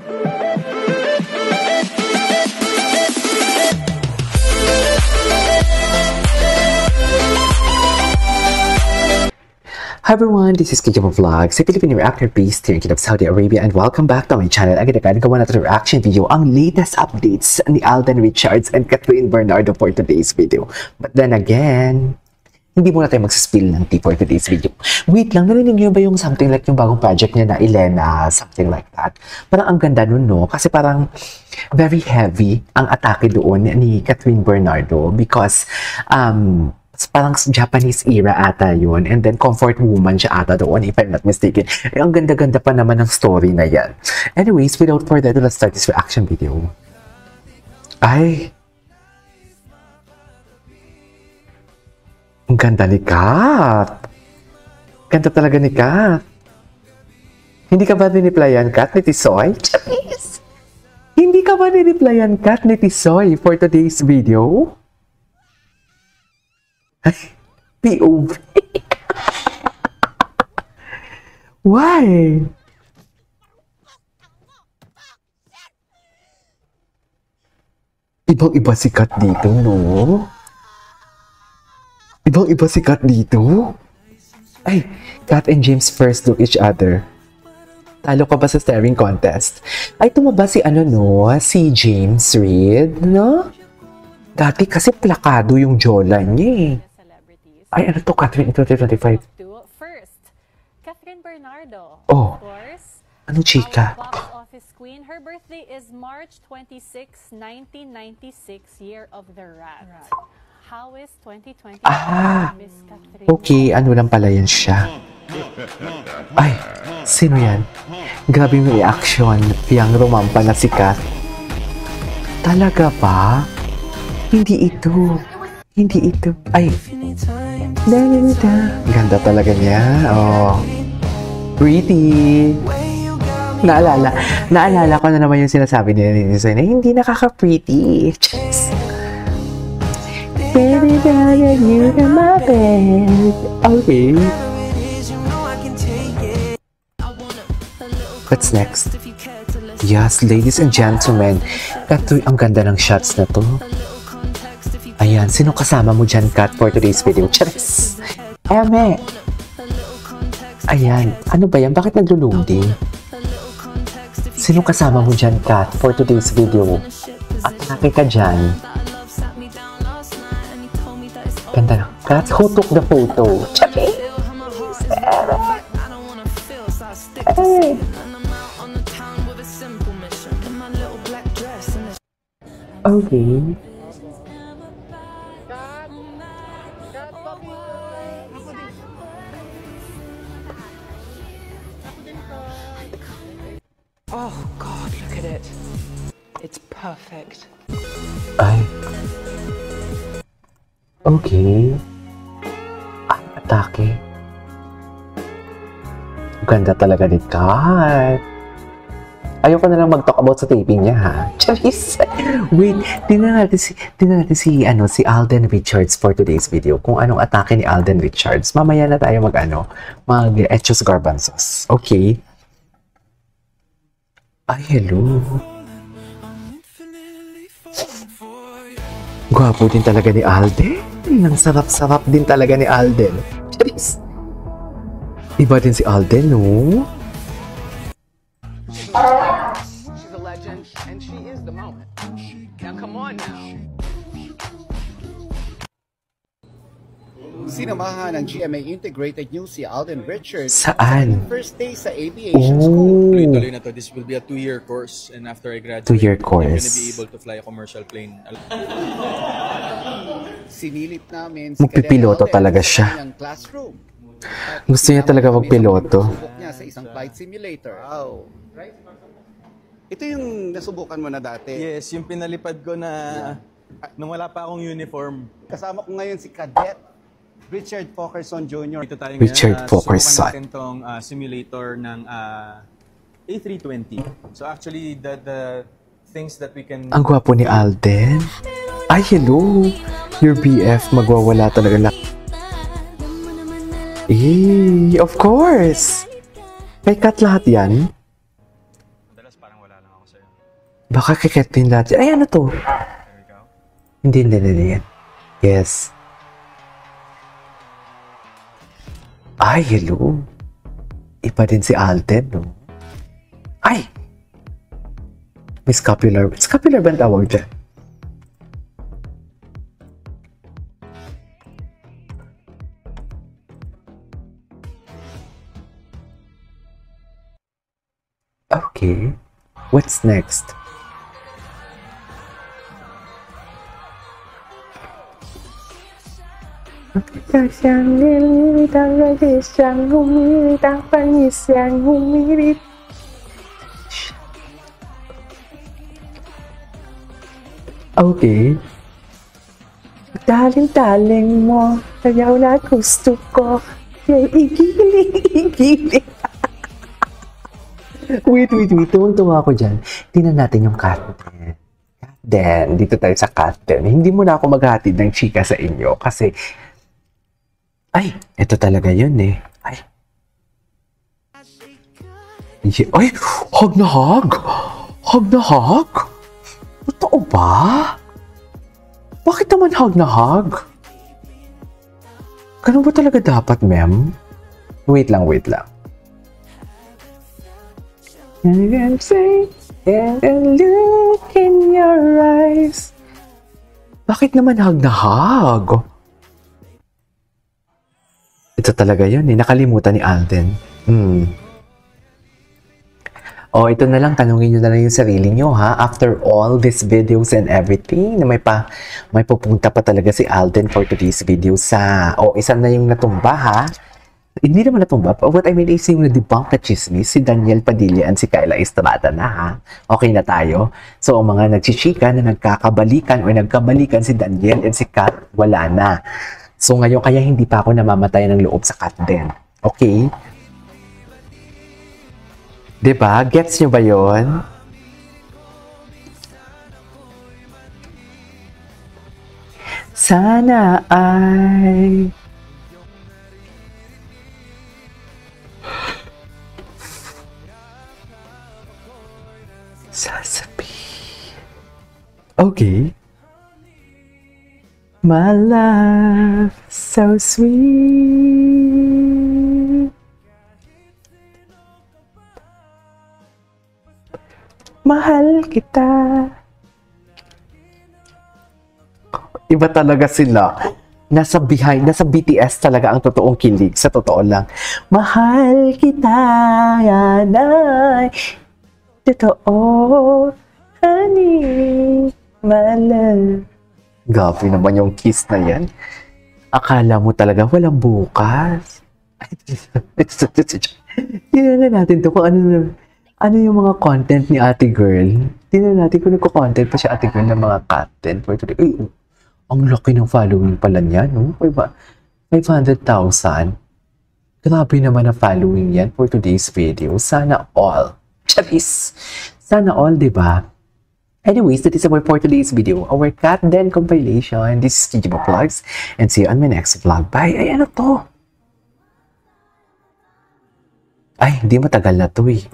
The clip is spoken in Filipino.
Hi everyone, this is Kijama Vlogs, a Filipino reactor based here in Kingdom of Saudi Arabia, and welcome back to my channel. Again, nagawa natin reaction video ang latest updates ni Alden Richards and Kathryn Bernardo for today's video. But then again, hindi muna tayo magsaspill ng tea for today's video. Wait lang, narinig niyo ba yung something like yung bagong project niya na Elena, something like that? Parang ang ganda nun, no? Kasi parang very heavy ang atake doon ni Kathryn Bernardo because parang Japanese era ata yun, and then comfort woman siya ata doon, if I'm not mistaken. Eh, ang ganda-ganda pa naman ng story na yan. Anyways, without further ado, let's start this reaction video. Ay! Ang ganda ni Kat! Ganda talaga ni Kat! Hindi ka ba niniplayan, Kat, ni Tisoy? Charis! Hindi ka ba niniplayan, Kat, ni Tisoy for today's video? POV. Why? Ibang-iba si Kat dito, no? Ibang-iba si Kat dito? Ay, Kat and James first look each other. Talo ka ba sa staring contest? Ay, tumaba si si James Reid, no? Dati kasi plakado yung jawline niya eh. Ay, ano to, Kathryn, 2025? First, Kathryn Bernardo. Oh, of course, ano chika? box office queen. Her birthday is March 26, 1996, year of the rat. How is 2020? Miss Kathryn? Okay, ano lang pala yan siya. Ay, sino yan? Grabe yung reaction. Yang rumampa na si Kat. Talaga ba? Hindi ito. Hindi ito. Ay. Ganda talaga niya. Oh. Pretty. Naalala ko na naman yung sinasabi nila ni Tisoy na hindi nakaka-pretty. Just. Baby, you got my bed. Okay. What's next? Yes, ladies and gentlemen. Katoy, ang ganda ng shots na to. Ayan, sino kasama mo dyan, Kat, for today's video? Charis! Eme! Ayan, ano ba yan? Bakit naglo-loading? Sino kasama mo dyan, Kat, for today's video? Atake ka dyan. Ganda na. Kat, who took the photo? Charis! Hey! Okay. Oh God, look at it. It's perfect. Ay. Okay. Ay, atake. Ganda talaga ni Kat. Ayoko na lang mag-talk about sa taping niya, ha? Charis! Wait, tingnan natin si Alden Richards for today's video. Kung anong atake ni Alden Richards. Mamaya na tayo mag-echos garbanzos. Okay? Ay, hello. Gwapo din talaga ni Alden. Ang sarap-sarap din talaga ni Alden. Charis! Iba din si Alden, no? She's a legend, and she is the moment. Now, come on now. Sinamahan ng GMA Integrated News si Alden Richards Saan? first day sa aviation school. Tuloy-tuloy na to. This will be a 2-year course, and after I graduate, 2-year I'm gonna course. be able to fly a commercial plane. Sinilip namin si Magpipiloto Alden talaga sa siya. kanyang classroom. At Gusto niya talaga magpiloto. Subok niya sa isang flight simulator. Oh. Ito yung nasubukan mo na dati. Yes, yung pinalipad ko na nung wala pa akong uniform. Kasama ko ngayon si Cadet Richard Fokerson Jr. Dito tayo Richard ngayon, Fokerson. subukan natin tong simulator ng A320. So actually, the things that we can... Ang gwapo ni Alden. Ay, hello. Your BF magwawala talaga na. Eh, of course. May cut lahat yan. madalas parang wala lang ako sa'yo. Baka kay Kathleen lahat. Ay, ano to? There we go. Hindi. Yes. Ay, hello. Iba din si Alden, no? Ay! May scapular. Scapular ba ang tawag dyan? Okay. What's next? Siyang nililit ang radis, siyang humirit ang panis, siyang humirit. Okay. Daling-daling mo, sayaw na gusto ko. Igiling. Wait. Tuwang-tuwa ako dyan. Tingnan natin yung Kathleen. Dito tayo sa Kathleen. Hindi mo na ako maghatid ng chika sa inyo kasi ay, ito talaga yun eh. Ay, hug na hug! Hug na hug? Totoo ba? Bakit naman hug na hug? Ganun ba talaga dapat, ma'am? Wait lang. And say, and look in your eyes. Bakit naman hug na hug? Ito talaga yun eh. Nakalimutan ni Alden. O, ito na lang. Tanungin nyo na lang yung sarili nyo, ha? After all these videos and everything, na may pupunta pa talaga si Alden for today's video sa... O, isa na yung natumba, ha? Hindi naman natumba. What I mean is yung na-debunk na chismis, si Daniel Padilla and si Kyla Estrada na, ha? Okay na tayo. So, ang mga nagchichika na nagkakabalikan o nagkabalikan si Daniel and si Kat, wala na. So ngayon kaya hindi pa ako namamatay ng loob sa Kathleen. Okay? Diba? Gets nyo ba yun? Sana ay... Sasabi. Okay. My love, so sweet. Mahal kita. Iba talaga sila. Nasa BTS talaga ang totoong kilig. Sa totoo lang. Mahal kita, yan ay totoo, honey, my love. Gabi naman yung kiss na yan. Akala mo talaga walang bukas. Tingnan natin to kung ano yung mga content ni ate girl. Tingnan natin kung nagko-content pa siya ate girl ng mga content for today. Ay, ang laki ng following pala niya, no? 500,000. Grabe naman ang following yan for today's video. Sana all. Charis! Sana all, diba? Anyways, that is our for today's video. Our Kathleen compilation. This is Kijima Vlogs. And see you on my next vlog. Bye! Ay, ano to? Ay, hindi matagal na to eh.